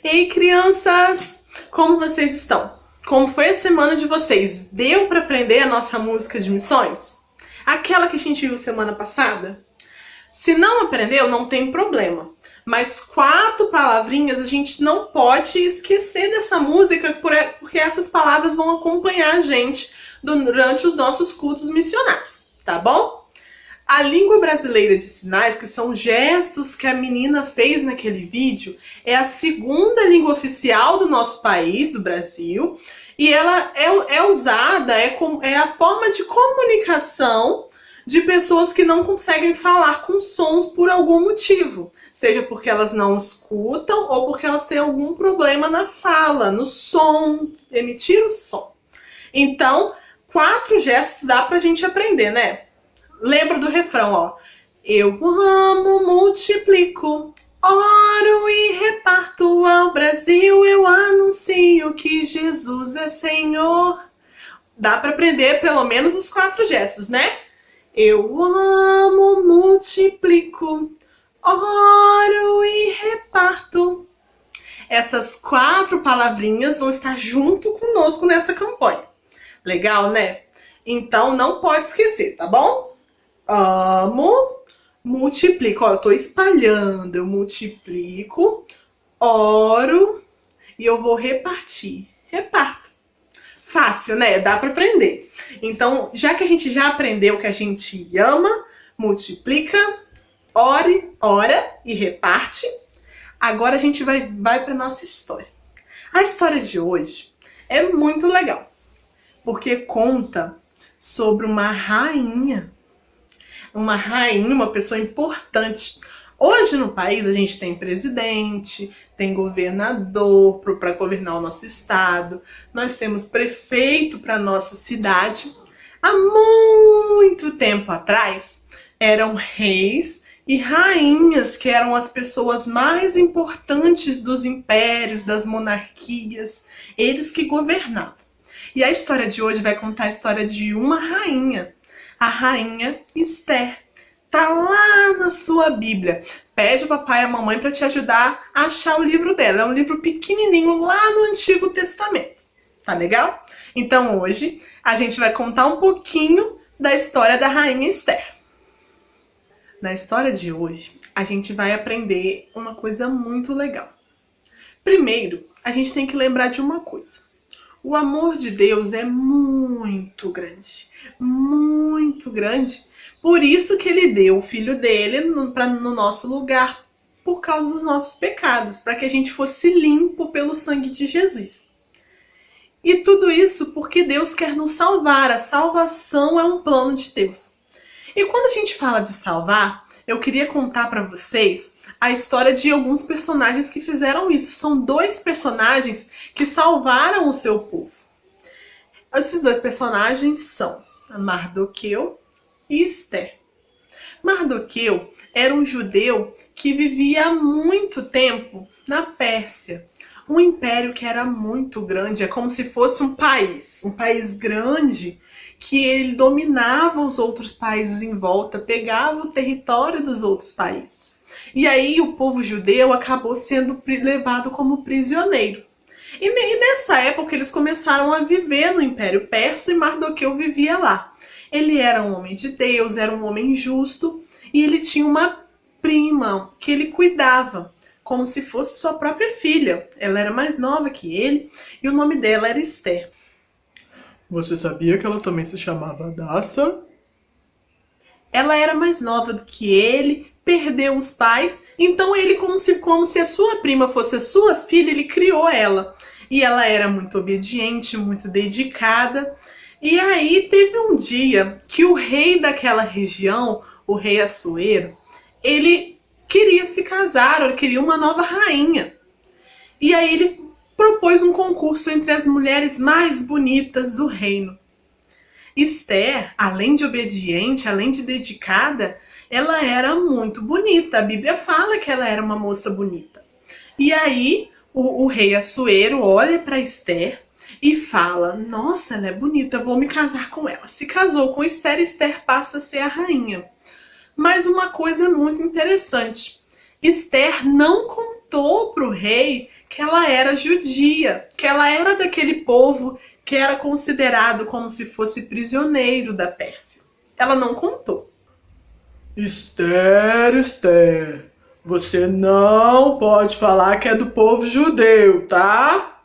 Ei, crianças! Como vocês estão? Como foi a semana de vocês? Deu para aprender a nossa música de missões? Aquela que a gente viu semana passada? Se não aprendeu, não tem problema. Mas 4 palavrinhas a gente não pode esquecer dessa música, porque essas palavras vão acompanhar a gente durante os nossos cultos missionários, tá bom? A língua brasileira de sinais, que são gestos que a menina fez naquele vídeo, é a segunda língua oficial do nosso país, do Brasil, e ela é usada, é a forma de comunicação de pessoas que não conseguem falar com sons por algum motivo, seja porque elas não escutam ou porque elas têm algum problema na fala, no som, emitir o som. Então, 4 gestos dá pra gente aprender, né? Lembra do refrão, ó. Eu amo, multiplico, oro e reparto ao Brasil, eu anuncio que Jesus é Senhor. Dá pra aprender pelo menos os 4 gestos, né? Eu amo, multiplico, oro e reparto. Essas 4 palavrinhas vão estar junto conosco nessa campanha. Legal, né? Então não pode esquecer, tá bom? Amo, multiplico. Ó, eu tô espalhando. Eu multiplico, oro e eu vou repartir. Reparto. Fácil, né? Dá pra aprender. Então, já que a gente já aprendeu que a gente ama, multiplica, ora e reparte, agora a gente vai pra nossa história. A história de hoje é muito legal, porque conta sobre uma rainha, uma pessoa importante. Hoje no país a gente tem presidente, tem governador para governar o nosso estado, nós temos prefeito para nossa cidade. Há muito tempo atrás eram reis e rainhas que eram as pessoas mais importantes dos impérios, das monarquias, eles que governavam. E a história de hoje vai contar a história de uma rainha, a rainha Esther. Tá lá na sua Bíblia. Pede o papai e a mamãe para te ajudar a achar o livro dela. É um livro pequenininho lá no Antigo Testamento. Tá legal? Então hoje a gente vai contar um pouquinho da história da rainha Esther. Na história de hoje, a gente vai aprender uma coisa muito legal. Primeiro, a gente tem que lembrar de uma coisa. O amor de Deus é muito grande. Muito grande. Por isso que ele deu o filho dele no nosso lugar, por causa dos nossos pecados, para que a gente fosse limpo pelo sangue de Jesus. E tudo isso porque Deus quer nos salvar. A salvação é um plano de Deus. E quando a gente fala de salvar, eu queria contar para vocês a história de alguns personagens que fizeram isso. São 2 personagens que salvaram o seu povo. Esses 2 personagens são Mardoqueu e Esther. Mardoqueu era um judeu que vivia há muito tempo na Pérsia. Um império que era muito grande, é como se fosse um país grande, que ele dominava os outros países em volta, pegava o território dos outros países. E aí o povo judeu acabou sendo levado como prisioneiro. E nessa época eles começaram a viver no Império Persa e Mardoqueu vivia lá. Ele era um homem de Deus, era um homem justo e ele tinha uma prima que ele cuidava, como se fosse sua própria filha. Ela era mais nova que ele e o nome dela era Esther. Você sabia que ela também se chamava Adassa? Ela era mais nova do que ele, perdeu os pais, então ele, como se a sua prima fosse a sua filha, ele criou ela. E ela era muito obediente, muito dedicada. E aí teve um dia que o rei daquela região, o rei Assuero, ele queria se casar, ele queria uma nova rainha. E aí ele propôs um concurso entre as mulheres mais bonitas do reino. Esther, além de obediente, além de dedicada, ela era muito bonita. A Bíblia fala que ela era uma moça bonita. E aí o rei Assuero olha para Esther e fala: nossa, ela é bonita, vou me casar com ela. Se casou com Esther, Esther passa a ser a rainha. Mas uma coisa muito interessante: Esther não contou para o rei que ela era judia, que ela era daquele povo que era considerado como se fosse prisioneiro da Pérsia. Ela não contou. Esther, Esther, você não pode falar que é do povo judeu, tá?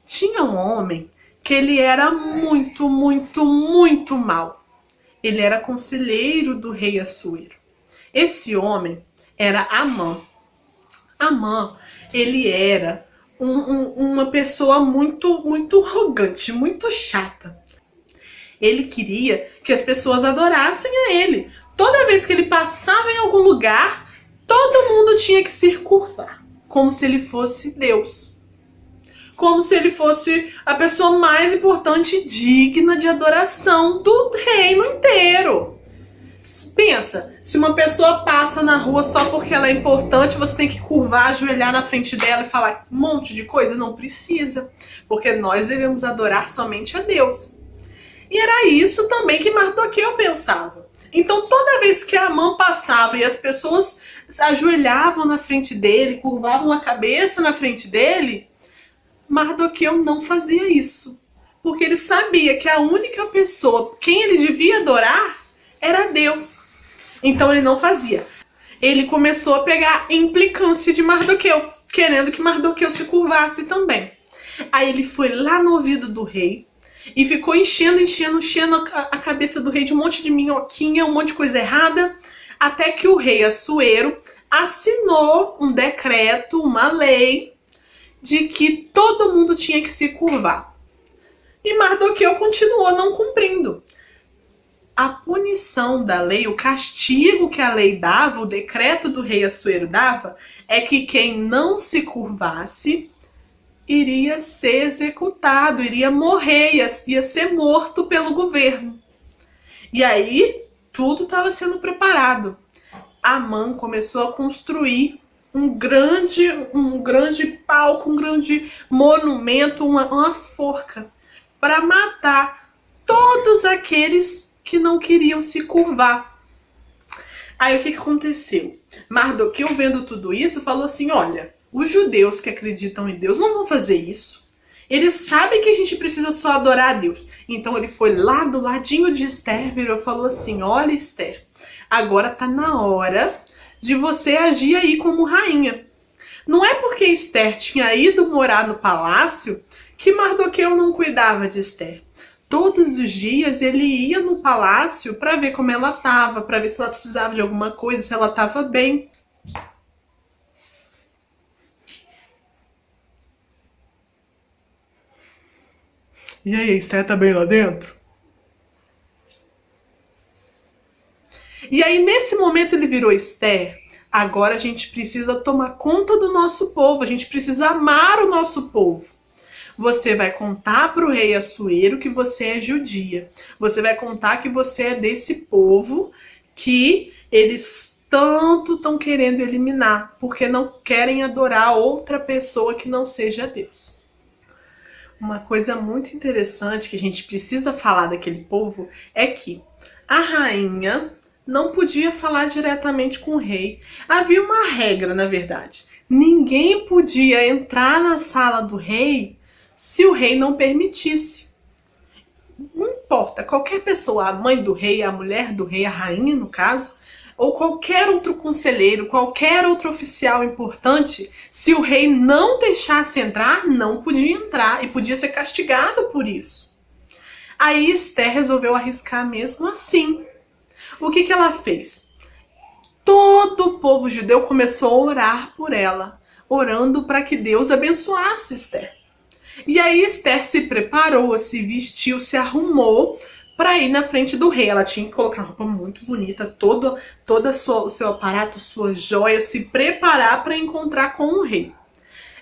Tinha um homem que ele era muito, muito, muito mau. Ele era conselheiro do rei Assuero. Esse homem era Amã. Amã, ele era uma pessoa muito, muito arrogante, muito chata. Ele queria que as pessoas adorassem a ele. Toda vez que ele passava em algum lugar, todo mundo tinha que se curvar, como se ele fosse Deus. Como se ele fosse a pessoa mais importante e digna de adoração do reino inteiro. Pensa, se uma pessoa passa na rua só porque ela é importante, você tem que curvar, ajoelhar na frente dela e falar um monte de coisa? Não precisa, porque nós devemos adorar somente a Deus. E era isso também que Mardoqueu pensava. Então toda vez que Amã passava e as pessoas ajoelhavam na frente dele, curvavam a cabeça na frente dele, Mardoqueu não fazia isso. Porque ele sabia que a única pessoa quem ele devia adorar era Deus. Então ele não fazia. Ele começou a pegar implicância de Mardoqueu, querendo que Mardoqueu se curvasse também. Aí ele foi lá no ouvido do rei e ficou enchendo a cabeça do rei de um monte de minhoquinha, um monte de coisa errada, até que o rei Assuero assinou um decreto, uma lei, de que todo mundo tinha que se curvar. E Mardoqueu continuou não cumprindo. A punição da lei, o castigo que a lei dava, o decreto do rei Assuero dava, é que quem não se curvasse iria ser executado, iria morrer, ia ser morto pelo governo. E aí, tudo estava sendo preparado. Amã começou a construir um grande palco, um grande monumento, uma forca, para matar todos aqueles que não queriam se curvar. Aí o que aconteceu? Mardoqueu, vendo tudo isso, falou assim: olha, os judeus que acreditam em Deus não vão fazer isso. Eles sabem que a gente precisa só adorar a Deus. Então ele foi lá do ladinho de Esther, virou e falou assim: olha, Esther, agora tá na hora de você agir aí como rainha. Não é porque Esther tinha ido morar no palácio que Mardoqueu não cuidava de Esther. Todos os dias ele ia no palácio para ver como ela estava, para ver se ela precisava de alguma coisa, se ela estava bem. E aí, a Esther tá bem lá dentro? E aí, nesse momento, ele virou: Esther, agora a gente precisa tomar conta do nosso povo, a gente precisa amar o nosso povo. Você vai contar para o rei Assuero que você é judia. Você vai contar que você é desse povo que eles tanto estão querendo eliminar, porque não querem adorar outra pessoa que não seja Deus. Uma coisa muito interessante que a gente precisa falar daquele povo é que a rainha não podia falar diretamente com o rei. Havia uma regra, na verdade. Ninguém podia entrar na sala do rei se o rei não permitisse. Não importa, qualquer pessoa, a mãe do rei, a mulher do rei, a rainha no caso, ou qualquer outro conselheiro, qualquer outro oficial importante, se o rei não deixasse entrar, não podia entrar e podia ser castigado por isso. Aí Esther resolveu arriscar mesmo assim. O que ela fez? Todo o povo judeu começou a orar por ela, orando para que Deus abençoasse Esther. E aí Esther se preparou, se vestiu, se arrumou para ir na frente do rei. Ela tinha que colocar uma roupa muito bonita, todo o seu aparato, suas joias, se preparar para encontrar com o rei.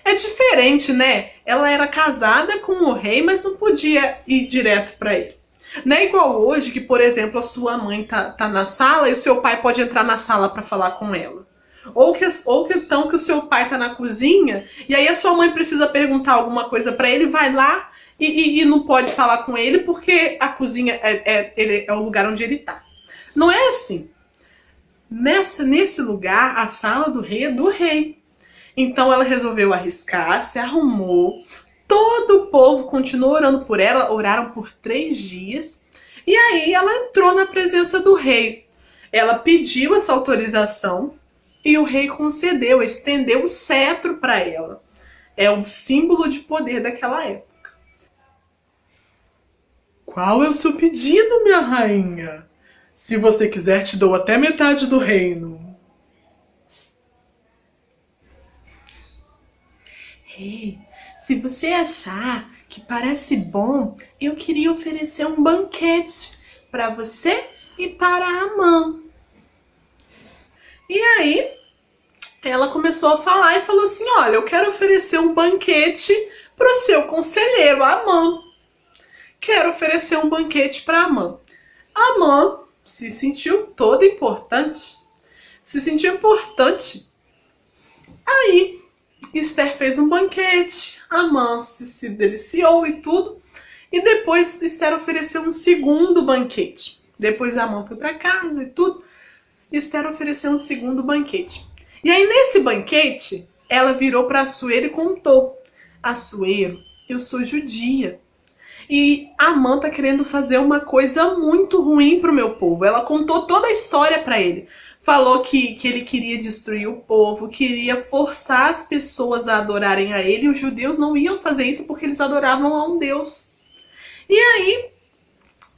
É diferente, né? Ela era casada com o rei, mas não podia ir direto para ele. Não é igual hoje que, por exemplo, a sua mãe tá na sala e o seu pai pode entrar na sala para falar com ela. Ou que então que o seu pai tá na cozinha e aí a sua mãe precisa perguntar alguma coisa para ele, vai lá e não pode falar com ele porque a cozinha é o lugar onde ele tá. Não é assim. nesse lugar, a sala do rei é do rei. Então ela resolveu arriscar, se arrumou, todo o povo continuou orando por ela, oraram por 3 dias, e aí ela entrou na presença do rei. Ela pediu essa autorização e o rei concedeu, estendeu o cetro para ela. É o símbolo de poder daquela época. Qual é o seu pedido, minha rainha? Se você quiser, te dou até metade do reino. Rei, se você achar que parece bom, eu queria oferecer um banquete para você e para Amã. E aí, ela começou a falar e falou assim, olha, eu quero oferecer um banquete para o seu conselheiro, Amã. Quero oferecer um banquete para Amã. Amã se sentiu toda importante. Se sentiu importante. Aí, Esther fez um banquete, Amã se deliciou e tudo. E depois Esther ofereceu um segundo banquete. Depois Amã foi para casa e tudo. Esther ofereceu um segundo banquete. E aí nesse banquete, ela virou para Assuero e contou. Assuero, eu sou judia. E Amã tá querendo fazer uma coisa muito ruim pro meu povo. Ela contou toda a história para ele. Falou que ele queria destruir o povo, queria forçar as pessoas a adorarem a ele. E os judeus não iam fazer isso porque eles adoravam a um Deus. E aí,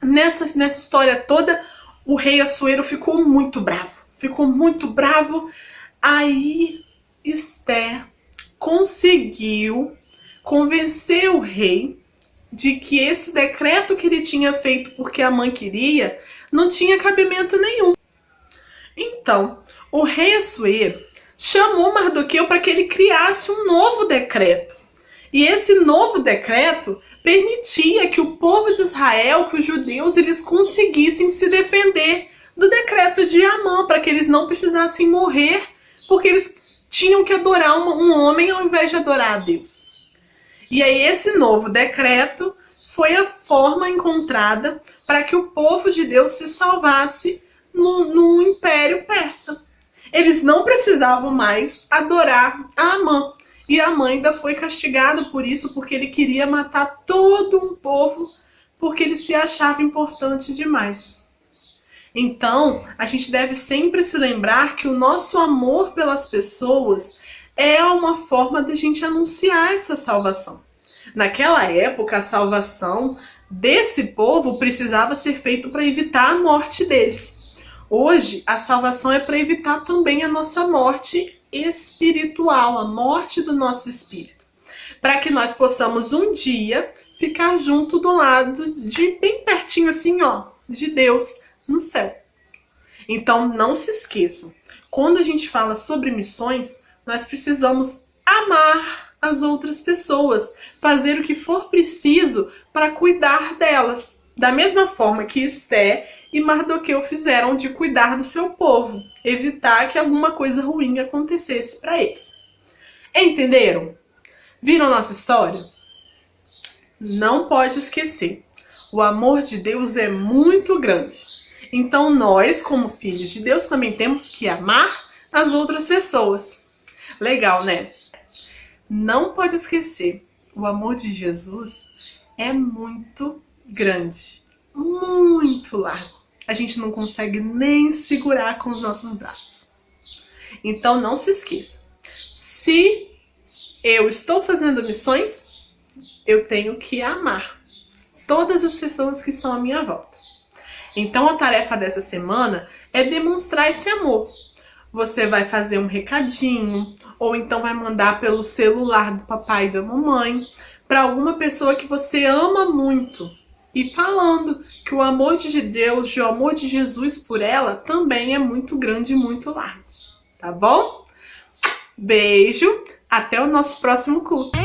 nessa história toda, o rei Assuero ficou muito bravo. Ficou muito bravo. Aí Esther conseguiu convencer o rei de que esse decreto que ele tinha feito porque a mãe queria não tinha cabimento nenhum. Então, o rei Assuero chamou Mardoqueu para que ele criasse um novo decreto. E esse novo decreto permitia que o povo de Israel, que os judeus, eles conseguissem se defender do decreto de Amã, para que eles não precisassem morrer, porque eles tinham que adorar um homem ao invés de adorar a Deus. E aí esse novo decreto foi a forma encontrada para que o povo de Deus se salvasse no Império Persa. Eles não precisavam mais adorar a Amã. E Amã ainda foi castigado por isso, porque ele queria matar todo um povo, porque ele se achava importante demais. Então, a gente deve sempre se lembrar que o nosso amor pelas pessoas é uma forma de a gente anunciar essa salvação. Naquela época, a salvação desse povo precisava ser feita para evitar a morte deles. Hoje, a salvação é para evitar também a nossa morte espiritual, a morte do nosso espírito. Para que nós possamos um dia ficar junto do lado de bem pertinho assim, ó, de Deus no céu. Então não se esqueçam, quando a gente fala sobre missões, nós precisamos amar as outras pessoas, fazer o que for preciso para cuidar delas. Da mesma forma que Esther e Mardoqueu fizeram de cuidar do seu povo, evitar que alguma coisa ruim acontecesse para eles. Entenderam? Viram nossa história? Não pode esquecer, o amor de Deus é muito grande. Então nós, como filhos de Deus, também temos que amar as outras pessoas. Legal, né? Não pode esquecer, o amor de Jesus é muito grande, muito largo. A gente não consegue nem segurar com os nossos braços. Então não se esqueça, se eu estou fazendo missões, eu tenho que amar todas as pessoas que estão à minha volta. Então a tarefa dessa semana é demonstrar esse amor. Você vai fazer um recadinho, ou então vai mandar pelo celular do papai e da mamãe para alguma pessoa que você ama muito. E falando que o amor de Deus, o amor de Jesus por ela também é muito grande e muito largo. Tá bom? Beijo, até o nosso próximo culto.